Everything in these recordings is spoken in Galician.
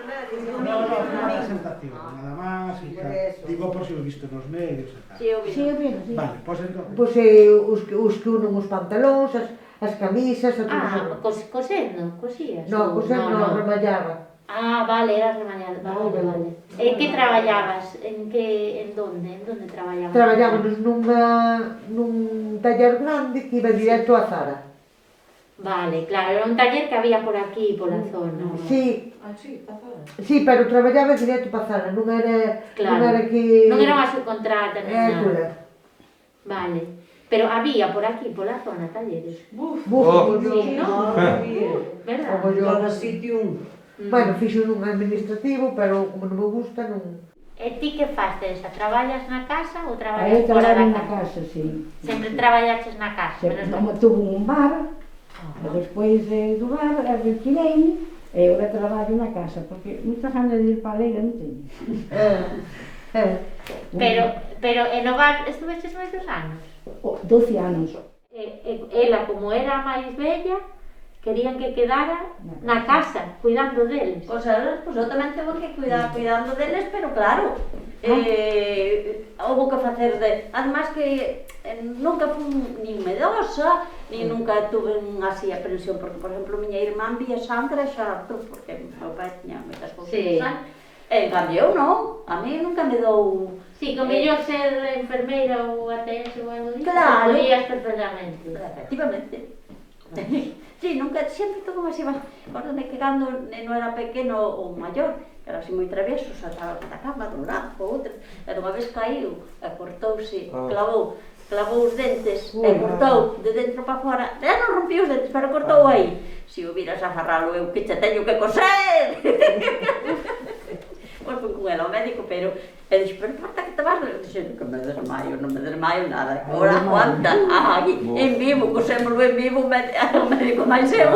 No, no, fue una presentación, nada más, y tal. Digo por si lo he visto nos medios e tal. Sí, eu vi. Sí, mira, sí. Vale, pois entonces... Pois os que unen os pantalóns, as camisas, e todo eso. Cosendo, cosías? No, coser non, remallaba. Ah, vale, era remallado, vale. En que traballabas? En donde traballabas? Traballábamos nun taller grande que iba directo á Zara. Vale, claro, era un taller que había por aquí, pola zona. Sí. Ah, sí, a Zara. Sí, pero traballaba directo para Zara, non era que... Non era unha subcontrata, non nada. Era. Vale. Pero había por aquí, pola zona, talleres. Buf, Sí, ¿no? Verdad? Como yo. cada sitio un. Bueno, fixo nun administrativo, pero como non me gusta, non... E ti que fastes? Traballas na casa ou Aí traballas eu fora da traballaba na casa? casa, sí. Sempre traballaches na casa, menos Como tuve un bar, e despois do bar, retirei-me, e eu traballo na casa, porque moita ganas de ir para a leira non teño. Pero en o bar estuveches moitos anos? 12 anos. Ela, como era a máis bella, querían que quedara na casa, cuidando deles. Pois eu tamén tevo que cuidando deles, pero claro, houve que facer de... Además que nunca fui nin medosa, nin nunca tuve así a pensión, porque, por exemplo, miña irmán vía sangre xa, porque meu pai tiña moitas cousas de sangre. En cambio, eu non, a mí nunca me dou... Sí, con mellor ser enfermeira ou ATS ou algo disso, Claro. podías perfectamente. Efectivamente. Sí, nunca, sempre todo así, acordo que cando non era pequeno ou maior, era así moi travieso, saltaba da cama dun lado ou outro, e unha vez caíu, e cortouse, clavou os dentes, e cortou de dentro para fora, e non rompí os dentes, pero cortou aí. Se o viras a agarralo eu que che teño que coser! Pois fui con ela ao médico, pero e dixo, pero porta que te vas? Eu dixo, que me desmaio nada, agora aguanta, aquí, en vivo, cosémoslo en vivo, o médico máis eu.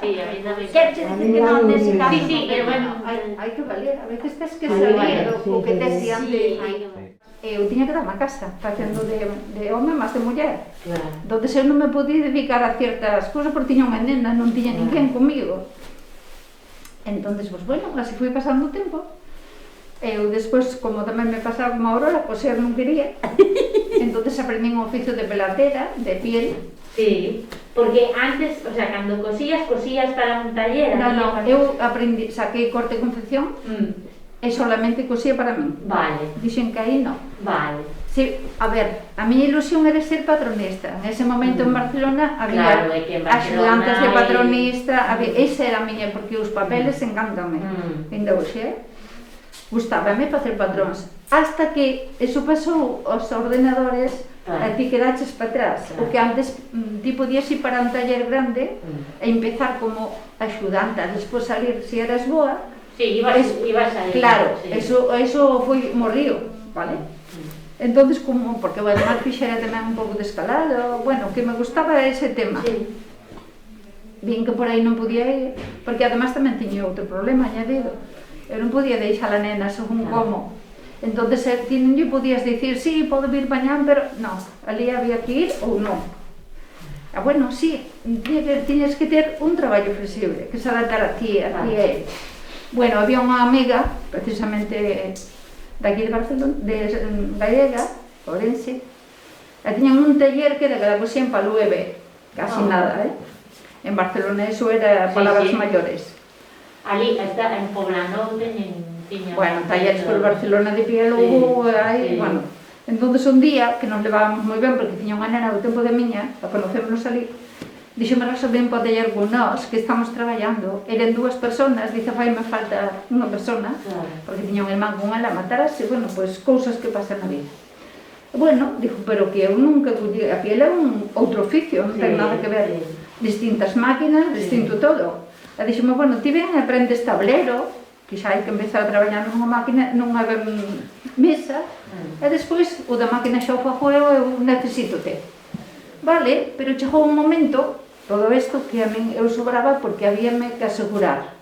Sí, a mí tamén. Quero che dicir que non nese caso. Sí, sí, pero bueno, hai que valer, a veces tes que saber o que tes diante. Eu tiña que dar na casa, facendo de home máis de muller. Claro. Donde eu non me podía dedicar a ciertas cousas porque tiña unha nena, non tiña ninguén comigo. Entonces, pues bueno, así fui pasando o tempo. Eu despois, como tamén me pasaba como a Aurora, coser non quería. Entonces aprendí un oficio de pelatera, de piel. Sí, porque antes, o sea, cando cosías para un taller. No, eu aprendi, saquei corte e confección e solamente cosía para min. Vale. Dixen que aí non. Vale. Sí, a ver, a miña ilusión era ser patronista. En ese momento en Barcelona había Claro, é que en Barcelona axudantes de patronista, esa era a miña, porque os papeles encántame. Ainda hoxe, gustábame facer patróns. Hasta que eso pasou aos ordenadores, a ti quedaches para atrás. O que antes ti podías ir para un taller grande e empezar como axudante, despois salir, se eras boa. Sí, ibas a ir. Claro, sí. eso foi morrío, vale? Entonces, como, porque o además fixera tamén un pouco de escalado, bueno, que me gustaba ese tema. Sí. Bien que por aí non podía ir, porque además tamén tiña outro problema añadido. Eu non podía deixar a nena según como. Entonces, ti non lle podías dicir, sí, podo vir mañán, pero non, ali había que ir ou non. Bueno, sí, tiñes que ter un traballo flexible, que se adaptar a ti e ele. Bueno, había unha amiga, precisamente de aquí de Barcelona, de Gallega, Ourense, e tiñan un taller que era que la cosían para Lueve, casi nada, En Barcelona eso era palabras mayores. Ali, en Poblano tiña... Bueno, talleres por Barcelona de piel hubo aí, bueno. Entonces un día, que nos levábamos moi ben, porque tiña unha nena do tempo de miña, a conocémonos ali, dixome Rosa, ven para o taller con nós, que estamos traballando. Eran 2 personas, dice, faime falta unha persona, porque tiña un irmán con ela, matarase, bueno, pois cousas que pasan na vida. Bueno, dixo, pero que eu nunca collí, a piel é un outro oficio, non ten nada que ver. Distintas máquinas, distinto todo. E dixome, bueno, ti ven e aprendes tablero, que xa hai que empezar a traballar nunha máquina, nunha mesa, e despois o da máquina xa o fago eu necesito ter. Vale, pero chegou un momento, todo isto, que a min eu sobraba porque habíame que asegurar.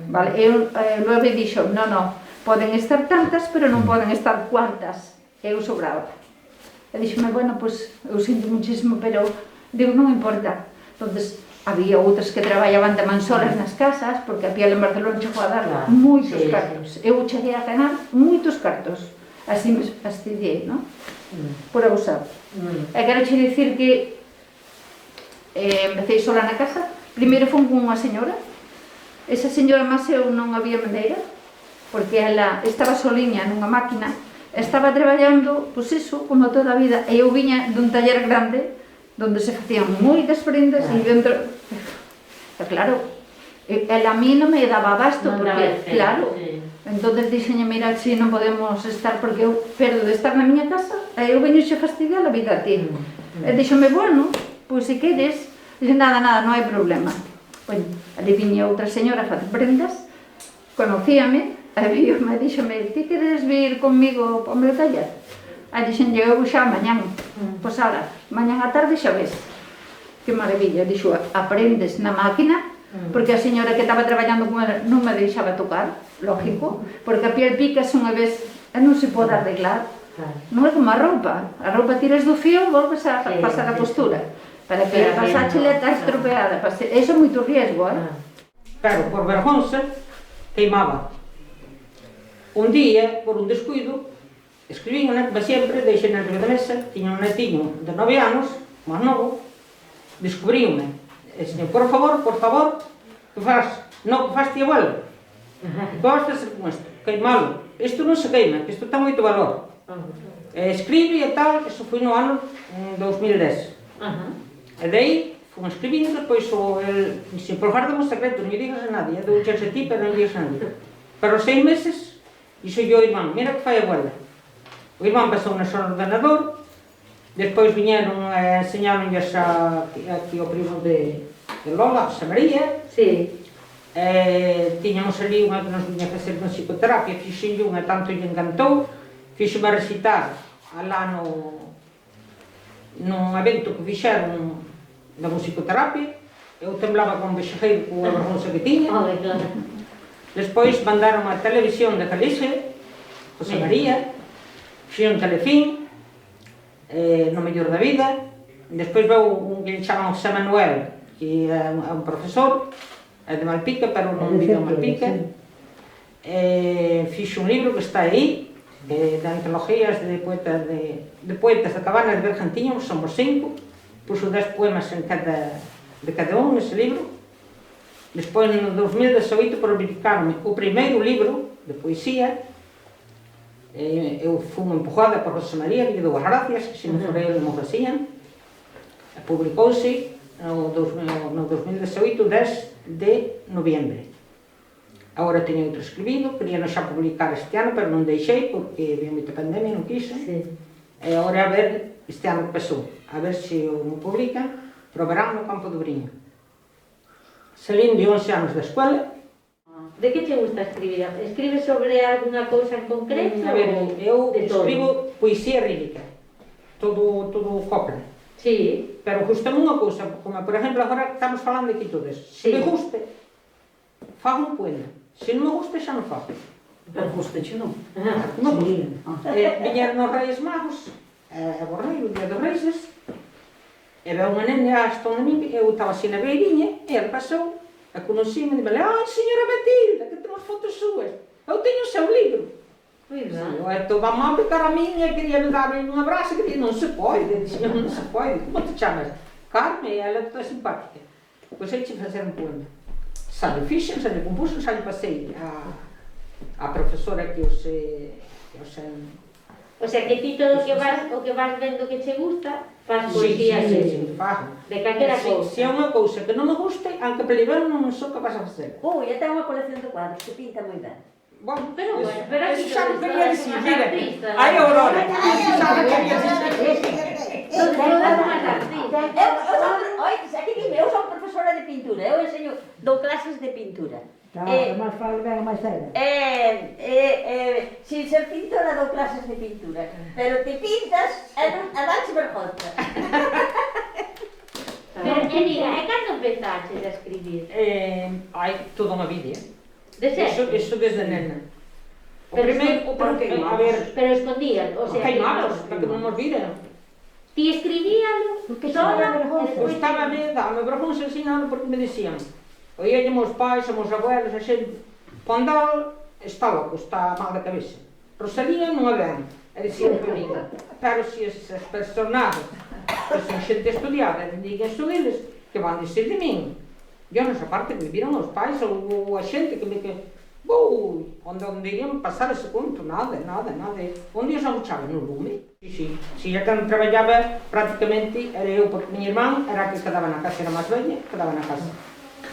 Vale, eu logo dixo, non, poden estar tantas, pero non poden estar cuantas. Eu sobraba. E dixome, bueno, pois, eu sinto muchísimo, pero digo, non importa. Entonces, había outras que traballaban de mansolas nas casas, porque a piel en Barcelona chegou a dar moitos cartos. Eu cheguei a ganar moitos cartos. Así me fastidiei, non? Por abusar. E quero che dicir que empecé sola na casa. Primeiro fui con unha señora. Esa señora máis eu non había maneira, porque ela estaba soliña nunha máquina, estaba traballando, pois iso, como toda a vida, e eu viña dun taller grande, donde se facían moitas prendas e dentro... Claro, ela a mí non me daba abasto, porque, claro, entonces dixenlle, mira, si non podemos estar, porque eu perdo de estar na miña casa, e eu veño xe fastidiar a vida a ti. E dixome, bueno, pois se queres, dixe, nada, non hai problema. Bueno, ali viña outra señora a facer prendas, conocíame, e dixome, ti queres vir comigo ao meu taller? E dixen, eu xa mañán, pois ahora, mañán á tarde xa ves. Que maravilla, dixo, aprendes na máquina, porque a señora que estaba traballando con ela non me deixaba tocar, lógico, porque a piel picas unha vez e non se pode arreglar. Non é como a roupa tiras do fío, volves a pasar a costura. Para que a pasáchela está estropeada, eso é moito riesgo, Pero por vergonza, queimaba. Un día, por un descuido, escribí unha como sempre, deixei na riba da mesa, tiña un netiño de 9 anos, máis novo, descubriume. E dixen, por favor, que faz? Non, que faz ti abuelo? Que vas facer con isto? Queimalo. Isto non se queima, que isto ten moito valor. Escribe e tal, iso foi no ano 2010. E daí, fui escribindo, depois dixen, por guarda un secreto, non lle digas a nadie, douche a ti, pero non lle digas a nadie. Pero 6 meses, dixo yo ao irmán, mira que fai a abuela. O irmán pasou no ordenador, despois viñeron e enseñaronlles aquí o primo de Lola, José María. Tiñamos ali unha que nos viña a facer con psicoterapia, fixenlle unha, tanto lle encantou, fixome a recitar alá nun evento que fixeron da musicoterapia. Eu temblaba con vexejeiro coa vergonza que tiña. Despois mandaron a televisión de Galicia, José María, fixeron Telefín, no mellor da vida. Despois veu un que chaman José Manuel, que é un profesor, é de Malpica, pero non vive en Malpica. Fixo un libro que está aí, de antologías de poetas de Cabana de Bergantiño, somos 5, puxo 10 poemas de cada un nese libro. Despois, no 2018, publicaron o primeiro libro de poesía. Eu fui empujada por José María, que lle dou as gracias, que se non fora ele non facían. Publicouse no 2018, 10 de noviembre. Agora teño outro escribido, quería xa publicar este ano, pero non deixei, porque veio moita pandemia, non quise. E agora a ver, este ano que pasou, a ver se o non publican, pero verán no Campo do Briño. Salín de 11 anos da escola. De que te gusta escribir? Escribes sobre alguna cousa en concreto? A ver, eu escribo poesía rírica, todo copla. Sí. Pero gustame unha cousa, como por exemplo agora estamos falando aquí todos. Se me guste, fago un poema. Se non me guste, xa non fago. Pero gustache non? Non guste. Viñeron os Reis Magos, a Borreiro, o Día dos Reis, e veu unha nena hasta onde min, eu estaba así na beiriña, e ele pasou, a conocime, e dime, ai, señora Matilda, que temos fotos súas, eu teño o seu libro. Eu vamos a pecar a miña, quería me dar un abraço, que non se pode, dixen, non se pode, como te chamas? Carme, ela é toda simpática. Pois hai que facer un poema. Xa le fixen, xa le compuxen, xa le pasei a profesora que os... O sea, que ti todo o que vas vendo que che gusta, faz poesía. Sí, fago. De calquera cousa. Se é unha cousa que non me guste, aunque primeiro non sou capaz de facer. Ui, eu tengo unha colección de cuadros que pinta moi ben. Bueno, Pero aquí xa non quería dicir, mira, artistas. hai Aurora, xa non quería dicir. Todas unhas artistas. Eu son profesora de pintura, eu enseño, dou clases de pintura. Máis falo ben, máis sério. Sin ser pintora dou clases de pintura, pero te pintas e danche vergonza. Pero, diga, e cando empezaches a escribir? Hai toda unha vida. De sempre? Eso desde nena. O Pero primeiro, a ver... Pero escondías, o sea... Queimados, para que non nos viran. Ti escribíalo Porque sola, xa era vergonza. e despois Gustaba ver, dame vergonza ensinarlo porque me dicían, oíalle meus pais, meus abuelos, a xente, Pondal está loco, está mal da cabeza. Rosalía non a ven, e dicían para mí, pero se as personagens que son xente estudiada e digan isto deles, que van dicir de min? Eu nesa parte que viviron os pais ou a xente que me que... onde irían pasar ese conto, nada. Un día se abuchaba no lume. Si eu cando traballaba prácticamente era eu, porque miña irmán era a que quedaba na casa, era máis veña, quedaba na casa.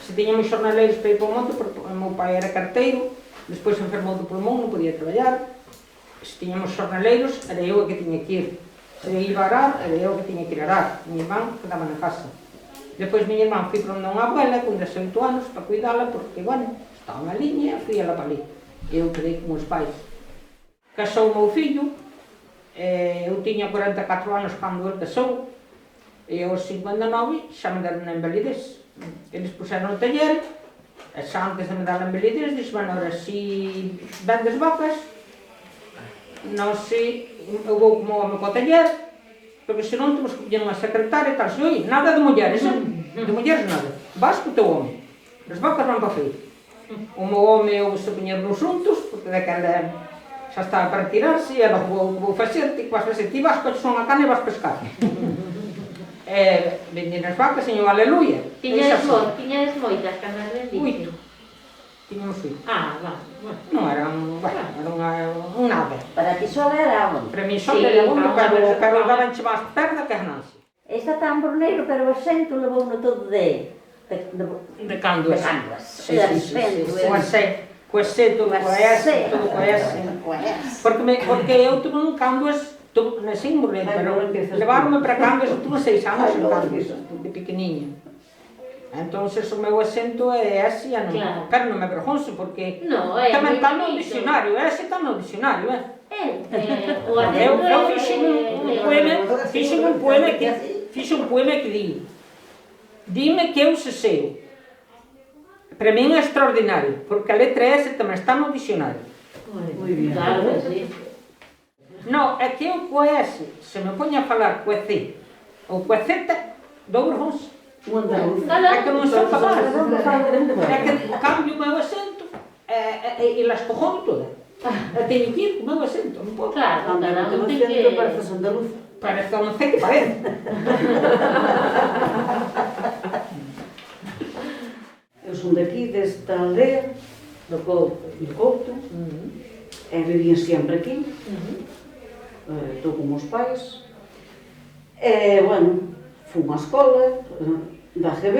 Se tiñamos xornaleiros para ir para o monte, porque o meu pai era carteiro, despois se enfermou do pulmón, non podía traballar. Se tiñamos xornaleiros, era eu a que tiña que ir. Se iba a arar, era eu que tiña que ir a arar. Miña irmán quedaba na casa. Depois miña irmán fui para unha abuela con 18 anos para cuidala, porque, bueno, estaba na liña, fui a la para ali. Eu quedei con os pais. Casou o meu fillo, eu tiña 44 anos cando ele casou, e aos 59 xa me deron a invalidez. Eles puseron o taller, e xa antes de me dar a invalidez, dixo, bueno, ahora, si vendes vacas, non sei, eu vou como home co taller, porque senón temos que poñer unha secretaria e tal, se oi, nada de mulleres, de mulleres nada, vas co teu home, as vacas van para feira. O meu home eu se poñer nos xuntos, porque daquela xa estaba para tirarse, e ela vou facer, ti vas facer, ti vas coches unha cana e vas pescar. Vendín as vacas, señor, aleluia. tiñades moitas cando as vendiste? 8. Tiñamos 8. Ah, vale. Non era un nada. Para ti só era onde? Para mí só Sí, era un, para pero dabanche máis perda que ganancia. Está tan bruneiro, pero o acento levou no todo de De cando é. canvas. Sí. Co acento, co S, todo co S. Porque eu tuve un Canduas, nasci en Burlén, pero levaronme para Canduas, eu tuve 6 anos en Canduas, de pequeniña. Entonces o meu acento é ese, Claro. pero non me avergonzo, porque No, é tamén está moi no bonito. dicionario, ese está no dicionario, O acento Eu fixen un poema que di, dime que eu se sei. Para min é extraordinario, porque a letra S tamén está no dicionario. Moi bien. Claro que sí. Non, é que eu coa S, se me poño a falar coa C ou coa Z, dou vergonza. É que non son capaz. É que cambio o meu acento e las cojono toda. Teño que ir co meu acento, non podo. Claro, cada un ten que... Parece non sei que parece. Eu son daqui, desta aldea, do Couto, e vivían sempre aquí. Estou con os pais. E, bueno, fui á escola, da GB,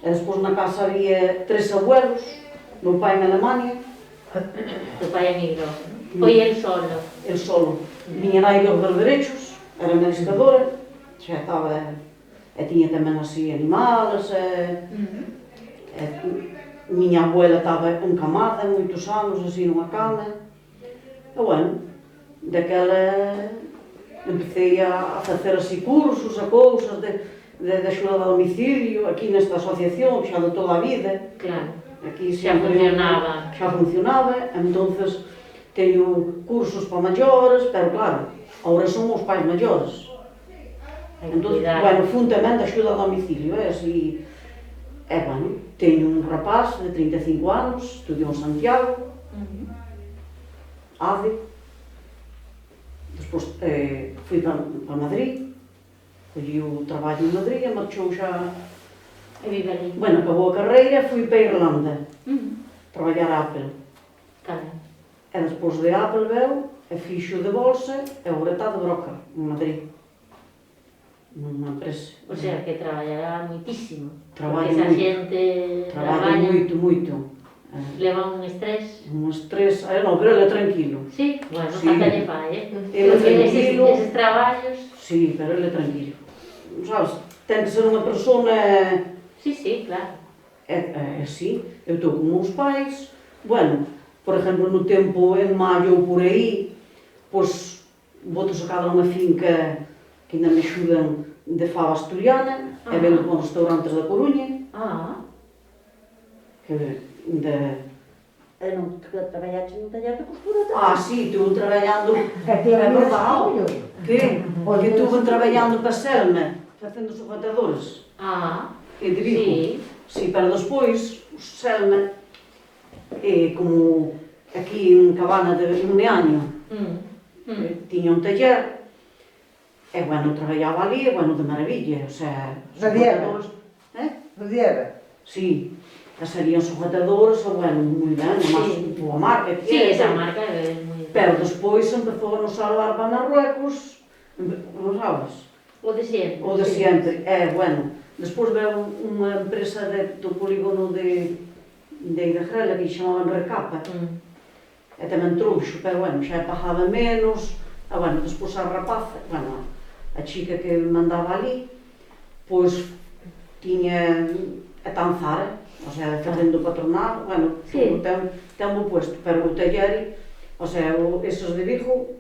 e despois na casa había 3 abuelos, meu pai en Alemania. Tu pai emigrou. Foi el solo. El solo. Miña nai dos derechos, era administradora, xa estaba, e tiña tamén así animales, miña abuela estaba encamada moitos anos, así nunha cama. E, bueno, daquela empecé a facer así cursos, a cousas de axuda a domicilio, aquí nesta asociación, xa de toda a vida. Claro. Aquí Xa funcionaba. Xa funcionaba, entonces teño cursos para maiores, pero claro, ahora son os pais maiores. Entón, bueno, fun tamén de axuda a domicilio, así, bueno, teño un rapaz de 35 anos, estudiou en Santiago, ADE, despois fui para Madrid, collí o traballo en Madrid e marchou xa. E vive ali. Bueno, acabou a carreira e fui para Irlanda, traballar a Apple. Claro. E despois de Apple veu, e fixo de bolsa, e agora está de broca, en Madrid. Nunha empresa. O sea, que traballará moitísimo. Traballo Porque esa moito. xente Traballo moito. leva un estrés. Un estrés, non, pero ele é tranquilo. Sí, bueno, Sí. falta lle fai, Ele é tranquilo. Eses traballos... Sí, pero ele é tranquilo. Sabes, ten que ser unha persona... Sí, claro. Sí, eu estou con meus pais. Bueno, por exemplo, no tempo en maio ou por aí, pois, boto sacada nunha finca que ainda me axudan de fava asturiana, e vendo con restaurantes da Coruña, que Non traballaste no taller de costura tamén? sí, estou traballando. Que ti era É verdade. meu Que? Porque estuve traballando para Selma, facendo sujetadores. E de Vigo. Sí, pero despois, o Selma, como aquí en Cabana de Meaño, tiña un taller, e, bueno, traballaba ali, e, bueno, de maravilla, o sea, sujetadores. No Diera? Sí, salían sujetadores, e, bueno, moi ben, además, boa marca. Sí, esa marca é moi... Pero despois empezou a nos salvar para Marruecos, non sabes? O de sempre. O de sempre, bueno, despois veu unha empresa do polígono de Idagrela que chamaban Recapa, e tamén trouxo, pero, bueno, xa pagaba menos, e, bueno, despois a rapaza, bueno, a chica que mandaba ali, pois, tiña a tanzar, o sea, facendo patronal, bueno, ten bo puesto, pero o taller, o sea, esos de Vigo,